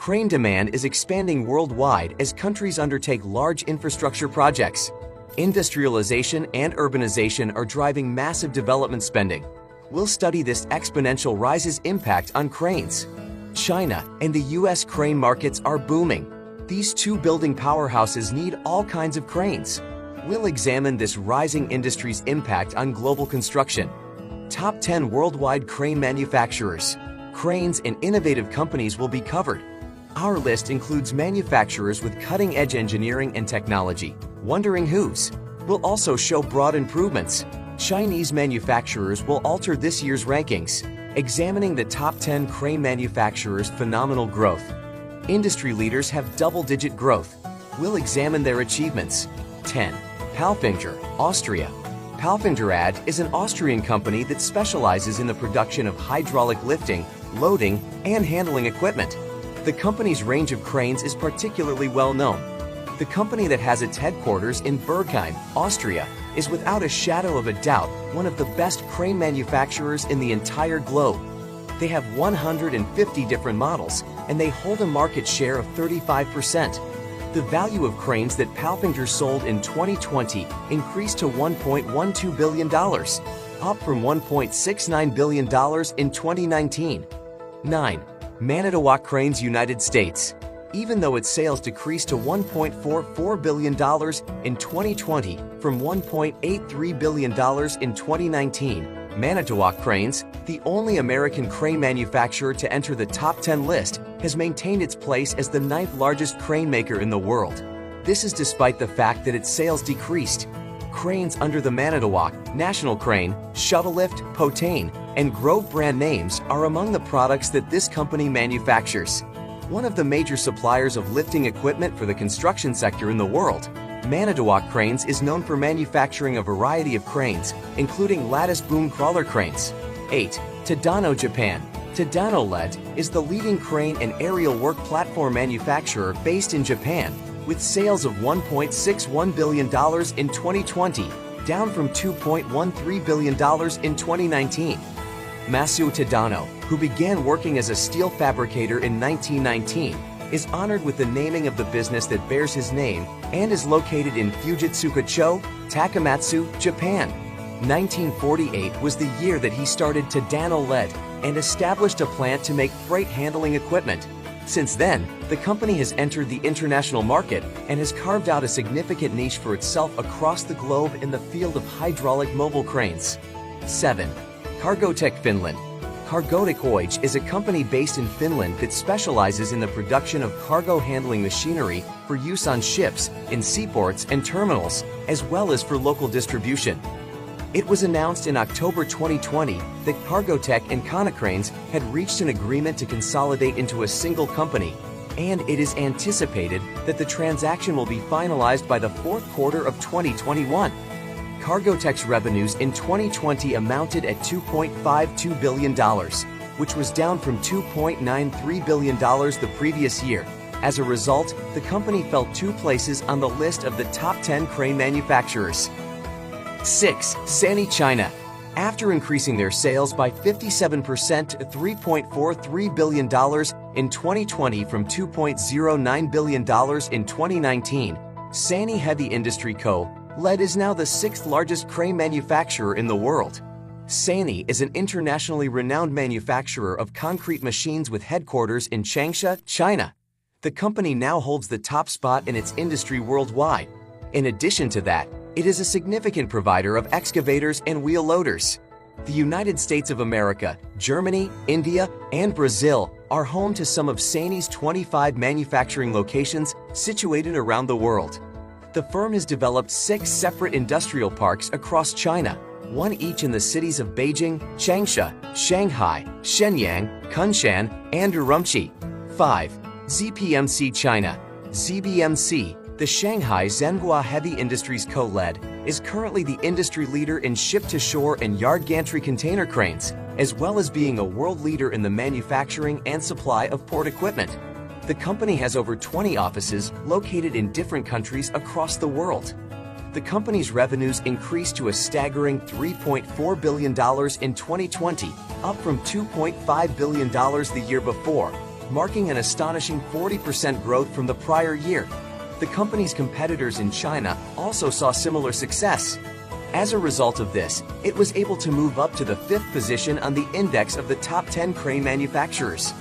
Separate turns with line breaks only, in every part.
Crane demand is expanding worldwide as countries undertake large infrastructure projects. Industrialization and urbanization are driving massive development spending. We'll study this exponential rise's impact on cranes. China and the US crane markets are booming. These two building powerhouses need all kinds of cranes. We'll examine this rising industry's impact on global construction. Top 10 worldwide crane manufacturers. Cranes and innovative companies will be covered. Our list includes manufacturers with cutting-edge engineering and technology. Wondering whose? We'll also show broad improvements. Chinese manufacturers will alter this year's rankings, examining the top 10 crane manufacturers' phenomenal growth. Industry leaders have double-digit growth. We'll examine their achievements. 10. Palfinger, Austria. Palfinger AD is an Austrian company that specializes in the production of hydraulic lifting, loading, and handling equipment. The company's range of cranes is particularly well known. The company that has its headquarters in Bergheim, Austria, is without a shadow of a doubt one of the best crane manufacturers in the entire globe. They have 150 different models, and they hold a market share of 35%. The value of cranes that Palfinger sold in 2020 increased to $1.12 billion, up from $1.69 billion in 2019. 9. Manitowoc Cranes United States. Even though its sales decreased to $1.44 billion in 2020 from $1.83 billion in 2019, Manitowoc Cranes, the only American crane manufacturer to enter the top 10 list, has maintained its place as the 9th largest crane maker in the world. This is despite the fact that its sales decreased. Cranes under the Manitowoc, National Crane, Shuttlelift, Potain, and Grove brand names are among the products that this company manufactures. One of the major suppliers of lifting equipment for the construction sector in the world, Manitowoc Cranes is known for manufacturing a variety of cranes, including lattice boom crawler cranes. 8. Tadano, Japan. Tadano LED is the leading crane and aerial work platform manufacturer based in Japan, with sales of $1.61 billion in 2020, down from $2.13 billion in 2019. Masuo Tadano, who began working as a steel fabricator in 1919, is honored with the naming of the business that bears his name and is located in Fujitsuka-cho, Takamatsu, Japan. 1948 was the year that he started Tadano LED and established a plant to make freight handling equipment. Since then, the company has entered the international market and has carved out a significant niche for itself across the globe in the field of hydraulic mobile cranes. 7. Cargotec, Finland. Cargotec Oy is a company based in Finland that specializes in the production of cargo handling machinery for use on ships, in seaports and terminals, as well as for local distribution. It was announced in October 2020 that Cargotec and Konecranes had reached an agreement to consolidate into a single company, and it is anticipated that the transaction will be finalized by the fourth quarter of 2021. Cargotec's revenues in 2020 amounted at $2.52 billion, which was down from $2.93 billion the previous year. As a result, the company fell 2 places on the list of the top 10 crane manufacturers. 6. Sany, China. After increasing their sales by 57% to $3.43 billion in 2020 from $2.09 billion in 2019, Sany Heavy Industry Co. LED is now the 6th largest crane manufacturer in the world. Sany is an internationally renowned manufacturer of concrete machines with headquarters in Changsha, China. The company now holds the top spot in its industry worldwide. In addition to that, it is a significant provider of excavators and wheel loaders. The United States of America, Germany, India, and Brazil are home to some of Sany's 25 manufacturing locations situated around the world. The firm has developed 6 separate industrial parks across China, 1 each in the cities of Beijing, Changsha, Shanghai, Shenyang, Kunshan, and Urumqi. 5. ZPMC China. ZBMC, the Shanghai Zhenhua Heavy Industries Co-LED, is currently the industry leader in ship-to-shore and yard gantry container cranes, as well as being a world leader in the manufacturing and supply of port equipment. The company has over 20 offices located in different countries across the world. The company's revenues increased to a staggering $3.4 billion in 2020, up from $2.5 billion the year before, marking an astonishing 40% growth from the prior year. The company's competitors in China also saw similar success. As a result of this, it was able to move up to the 5th position on the index of the top 10 crane manufacturers.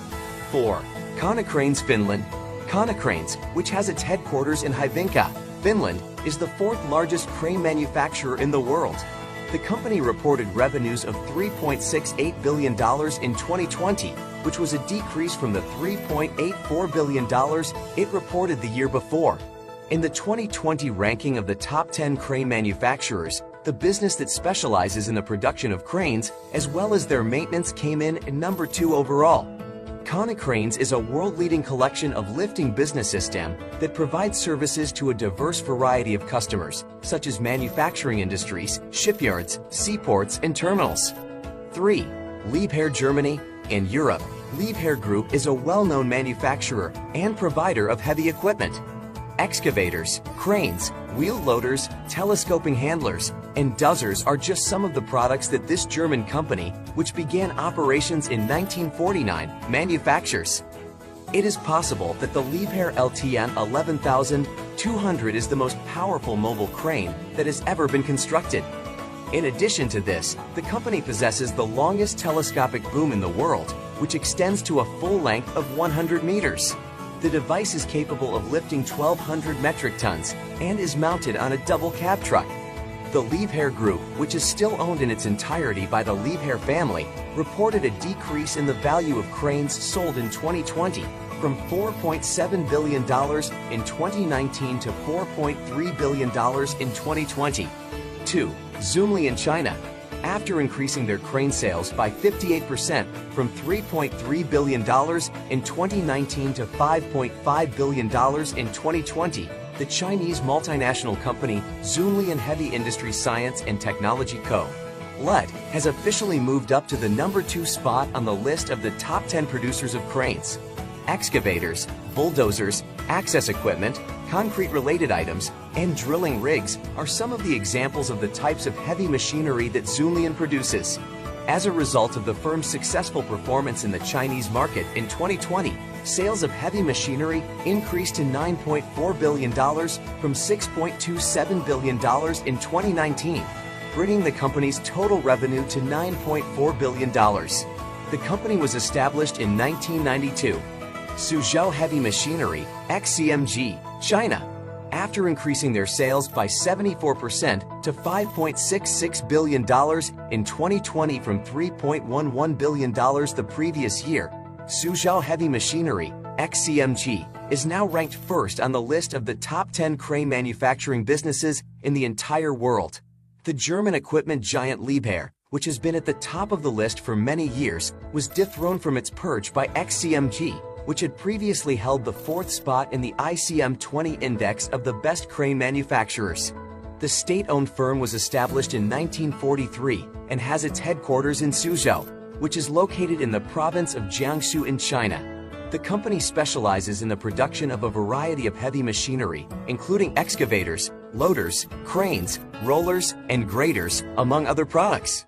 4. Konecranes Finland. Konecranes, which has its headquarters in Hyvinkää, Finland, is the 4th largest crane manufacturer in the world. The company reported revenues of $3.68 billion in 2020, which was a decrease from the $3.84 billion it reported the year before. In the 2020 ranking of the top 10 crane manufacturers, the business that specializes in the production of cranes, as well as their maintenance, came in at number 2 overall. Konecranes is a world-leading collection of lifting business system that provides services to a diverse variety of customers, such as manufacturing industries, shipyards, seaports, and terminals. 3. Liebherr Germany. In Europe, Liebherr Group is a well-known manufacturer and provider of heavy equipment. Excavators, cranes, wheel loaders, telescoping handlers, and dozers are just some of the products that this German company, which began operations in 1949, manufactures. It is possible that the Liebherr LTN 11200 is the most powerful mobile crane that has ever been constructed. In addition to this, the company possesses the longest telescopic boom in the world, which extends to a full length of 100 meters. The device is capable of lifting 1,200 metric tons and is mounted on a double cab truck. The Liebherr Group, which is still owned in its entirety by the Liebherr family, reported a decrease in the value of cranes sold in 2020 from $4.7 billion in 2019 to $4.3 billion in 2020. 2. Zoomli in China. After increasing their crane sales by 58% from $3.3 billion in 2019 to $5.5 billion in 2020, the Chinese multinational company Zoomli and Heavy Industry Science and Technology Co. Ltd. has officially moved up to the number 2 spot on the list of the top 10 producers of cranes. Excavators, bulldozers, access equipment, concrete-related items, and drilling rigs are some of the examples of the types of heavy machinery that Zoomli produces. As a result of the firm's successful performance in the Chinese market in 2020, sales of heavy machinery increased to $9.4 billion from $6.27 billion in 2019, bringing the company's total revenue to $9.4 billion. The company was established in 1992. Suzhou Heavy Machinery, XCMG, China. After increasing their sales by 74% to $5.66 billion in 2020 from $3.11 billion the previous year, Suzhou Heavy Machinery, XCMG, is now ranked first on the list of the top 10 crane manufacturing businesses in the entire world. The German equipment giant Liebherr, which has been at the top of the list for many years, was dethroned from its perch by XCMG, which had previously held the 4th spot in the ICM 20 index of the best crane manufacturers. The state-owned firm was established in 1943 and has its headquarters in Suzhou, which is located in the province of Jiangsu in China. The company specializes in the production of a variety of heavy machinery, including excavators, loaders, cranes, rollers, and graders, among other products.